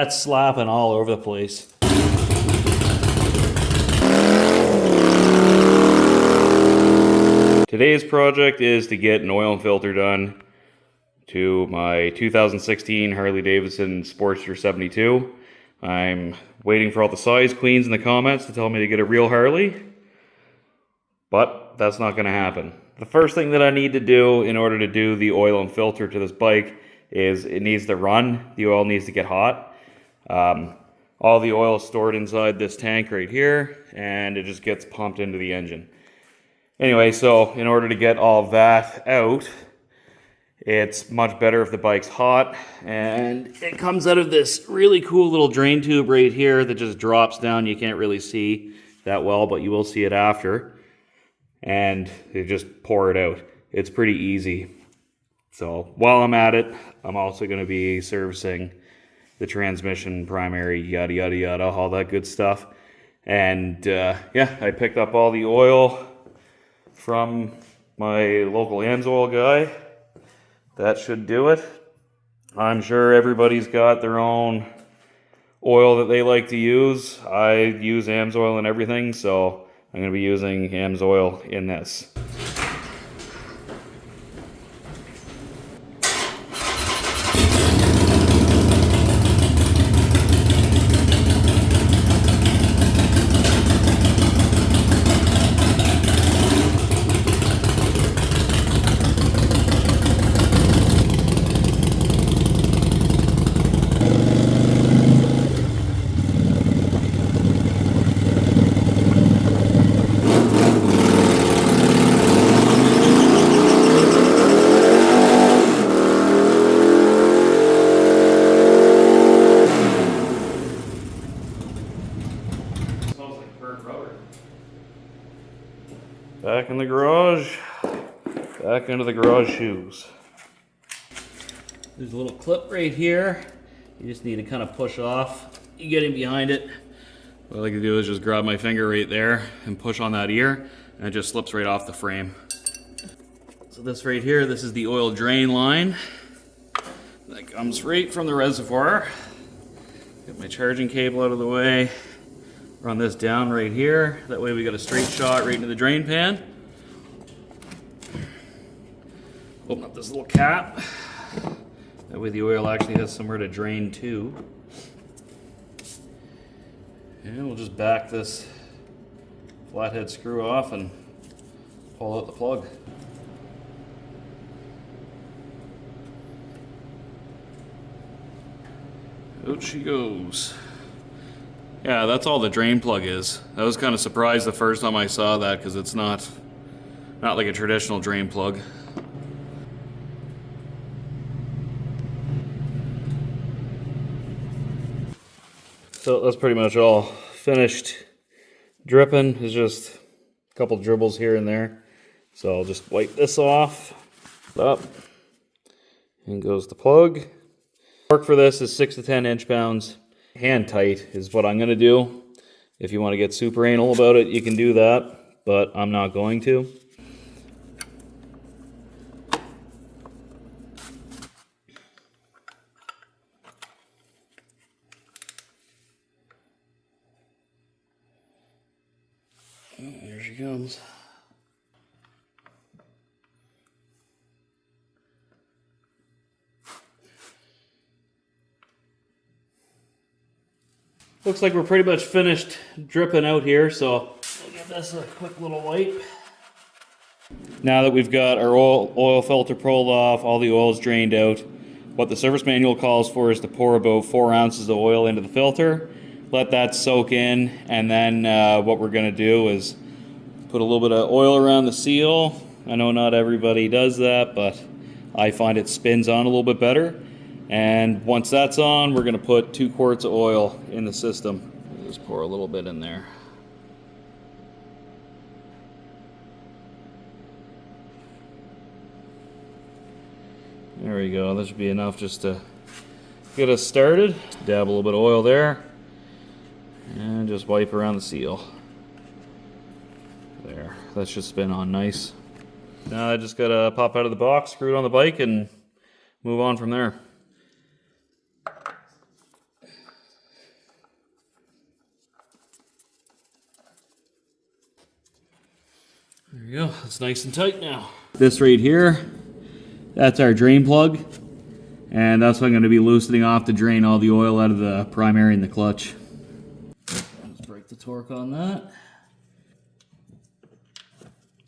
that's slapping all over the place. Today's project is to get an oil and filter done to my 2016 Harley-Davidson Sportster 72. I'm waiting for all the size queens in the comments to tell me to get a real Harley, but that's not going to happen. The first thing that I need to do in order to do the oil and filter to this bike is it needs to run. The oil needs to get hot. All the oil is stored inside this tank right here, and it just gets pumped into the engine. Anyway, so in order to get all of that out, it's much better if the bike's hot, and it comes out of this really cool little drain tube right here that just drops down. You can't really see that well, but you will see it after. And you just pour it out. It's pretty easy. So while I'm at it, I'm also going to be servicing the transmission, primary, yada yada yada, all that good stuff. And yeah, I picked up all the oil from my local AMSOIL guy. That should do it. I'm sure everybody's got their own oil that they like to use. I use AMSOIL and everything, so I'm going to be using AMSOIL in this. Back in the garage, back into the garage shoes. There's a little clip right here. You just need to kind of push off. You get in behind it. What I like to do is just grab my finger right there and push on that ear, and it just slips right off the frame. So this right here, this is the oil drain line that comes right from the reservoir. Get my charging cable out of the way. Run this down right here. That way we got a straight shot right into the drain pan. Open up this little cap. That way the oil actually has somewhere to drain to. And we'll just back this flathead screw off and pull out the plug. Out she goes. Yeah, that's all the drain plug is. I was kind of surprised the first time I saw that because it's not like a traditional drain plug. So that's pretty much all finished. Dripping is just a couple dribbles here and there. So I'll just wipe this off. Up. And goes the plug. Torque for this is 6 to 10 inch-pounds. Hand tight is what I'm going to do. If you want to get super anal about it, you can do that, but I'm not going to. There she comes. Looks like we're pretty much finished dripping out here, so we'll give this a quick little wipe. Now that we've got our oil filter pulled off, all the oil's drained out, what the service manual calls for is to pour about 4 ounces of oil into the filter, let that soak in, and then what we're going to do is put a little bit of oil around the seal. I know not everybody does that, but I find it spins on a little bit better. And once that's on, we're going to put 2 quarts of oil in the system. Just pour a little bit in there. There we go. That should be enough just to get us started. Dab a little bit of oil there. And just wipe around the seal. There. That should spin on nice. Now I just got to pop out of the box, screw it on the bike, and move on from there. we go. It's nice and tight now. This right here, that's our drain plug. And that's what I'm going to be loosening off to drain all the oil out of the primary and the clutch. Let's break the torque on that.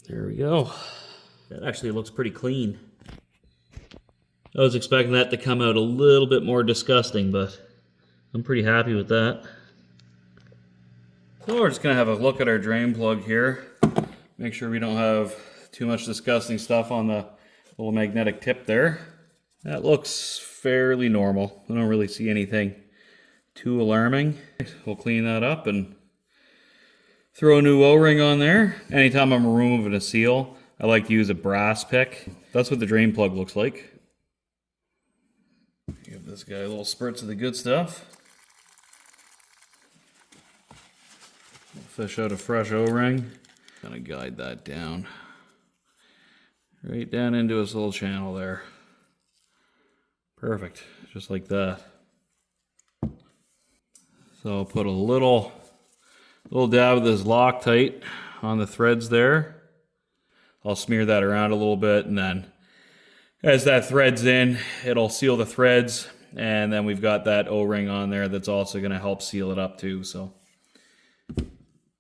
There we go. That actually looks pretty clean. I was expecting that to come out a little bit more disgusting, but I'm pretty happy with that. So we're just going to have a look at our drain plug here. Make sure we don't have too much disgusting stuff on the little magnetic tip there. That looks fairly normal. I don't really see anything too alarming. We'll clean that up and throw a new O-ring on there. Anytime I'm removing a seal, I like to use a brass pick. That's what the drain plug looks like. Give this guy little spurts of the good stuff. Fish out a fresh O-ring. Gonna guide that down. Right down into his little channel there. Perfect, just like that. So I'll put a little dab of this Loctite on the threads there. I'll smear that around a little bit, and then as that threads in, it'll seal the threads, and then we've got that O-ring on there that's also going to help seal it up too, so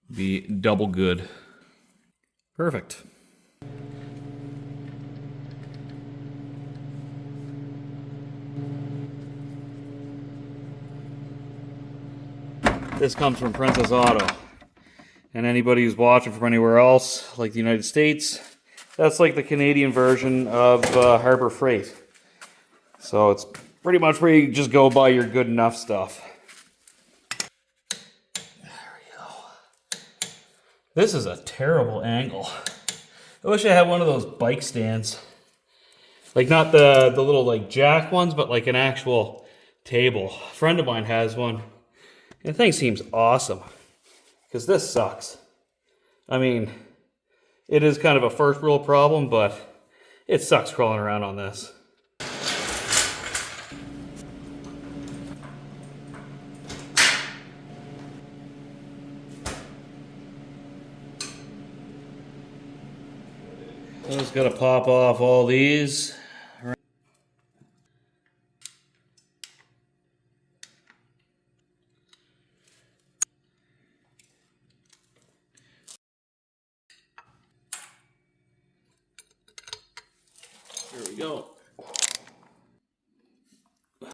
be double good. Perfect. This comes from Princess Auto. And anybody who's watching from anywhere else, like the United States, that's like the Canadian version of Harbor Freight. So it's pretty much where you just go buy your good enough stuff. There we go. This is a terrible angle. I wish I had one of those bike stands. Like not the little like jack ones, but like an actual table. A friend of mine has one. And the thing seems awesome, because this sucks. I mean, it is kind of a first world problem, but it sucks crawling around on this. So just gotta pop off all these. There we go. There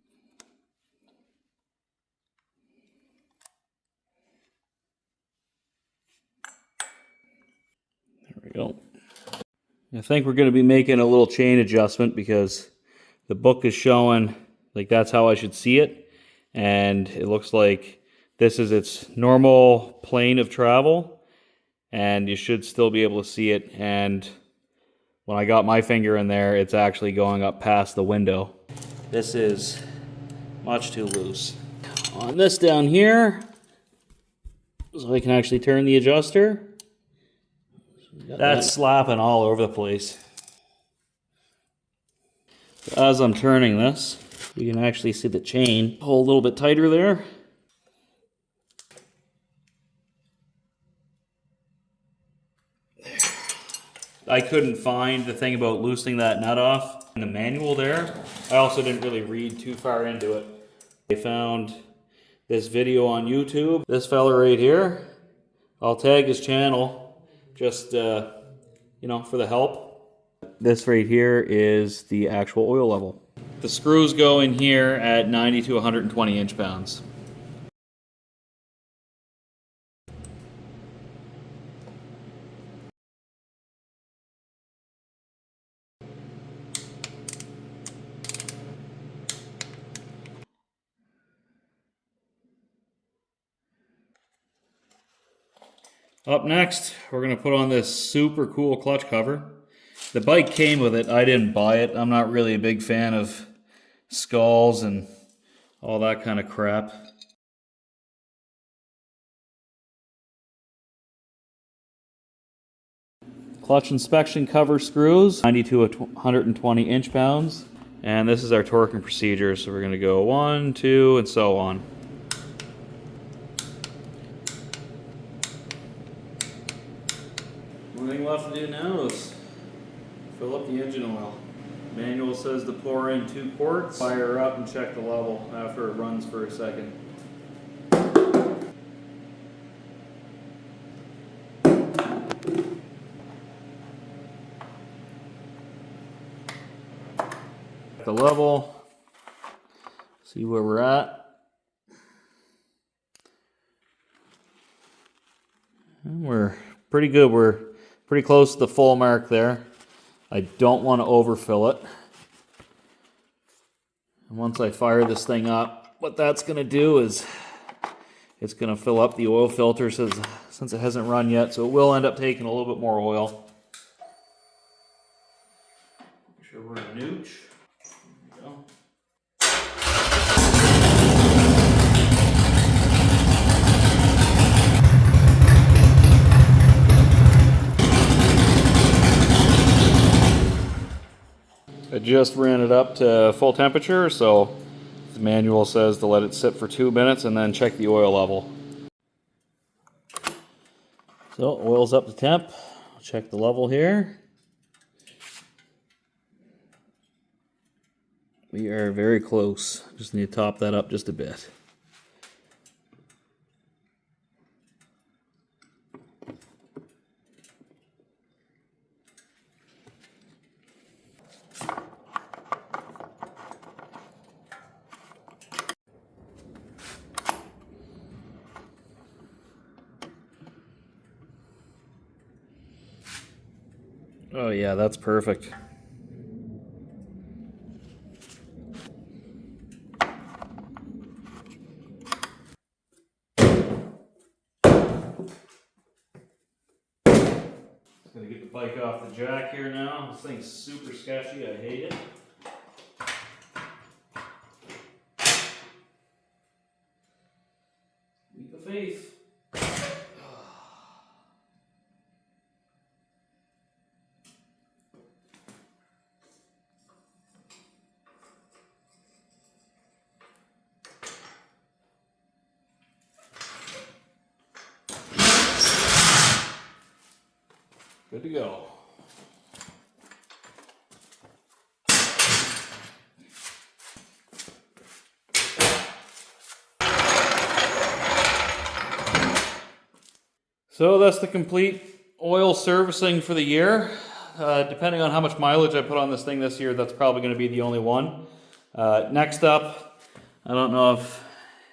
we go. I think we're going to be making a little chain adjustment because the book is showing like that's how I should see it, and it looks like this is its normal plane of travel, and you should still be able to see it. And when I got my finger in there, it's actually going up past the window. This is much too loose. On this down here, so I can actually turn the adjuster. That's slapping all over the place. As I'm turning this, you can actually see the chain pull a little bit tighter there. I couldn't find the thing about loosening that nut off in the manual there. I also didn't really read too far into it. I found this video on YouTube. This fella right here, I'll tag his channel just, you know, for the help. This right here is the actual oil level. The screws go in here at 90 to 120 inch-pounds. Up next, we're going to put on this super cool clutch cover. The bike came with it. I didn't buy it. I'm not really a big fan of skulls and all that kind of crap. Clutch inspection cover screws, 90 to 120 inch-pounds. And this is our torquing procedure. So we're going to go 1, 2, and so on. Moving left and to do now is fill up the engine oil. Manual says to pour in 2 quarts, fire up and check the level after it runs for a second. The level, see where we're at. And we're pretty good. We're pretty close to the full mark there. I don't want to overfill it. And once I fire this thing up, what that's going to do is it's going to fill up the oil filter since it hasn't run yet, so it will end up taking a little bit more oil. Make sure we're in a nooch. There we go. I just ran it up to full temperature, so the manual says to let it sit for 2 minutes and then check the oil level. So oil's up to temp. I'll check the level here. We are very close. Just need to top that up just a bit. Oh yeah, that's perfect. Gonna get the bike off the jack here now. This thing's super sketchy, I hate it. Leap of faith. Good to go. So that's the complete oil servicing for the year. Depending on how much mileage I put on this thing this year, that's probably going to be the only one. Next up, I don't know if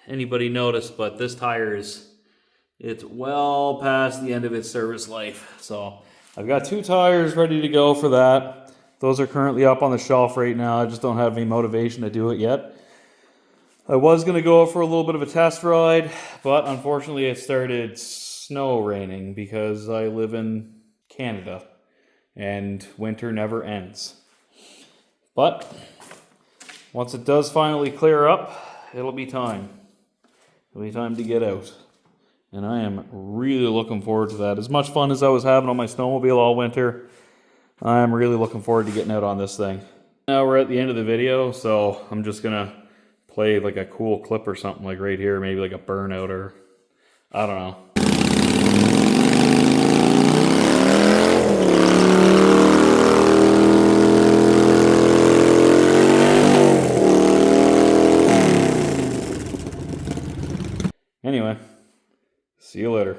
anybody noticed, but this tire it's well past the end of its service life. So I've got 2 tires ready to go for that. Those are currently up on the shelf right now. I just don't have any motivation to do it yet. I was going to go for a little bit of a test ride, but unfortunately it started snow raining because I live in Canada and winter never ends. But once it does finally clear up, it'll be time. It'll be time to get out. And I am really looking forward to that. As much fun as I was having on my snowmobile all winter, I'm really looking forward to getting out on this thing. Now we're at the end of the video, so I'm just gonna play like a cool clip or something like right here, maybe like a burnout or I don't know. Anyway, see you later.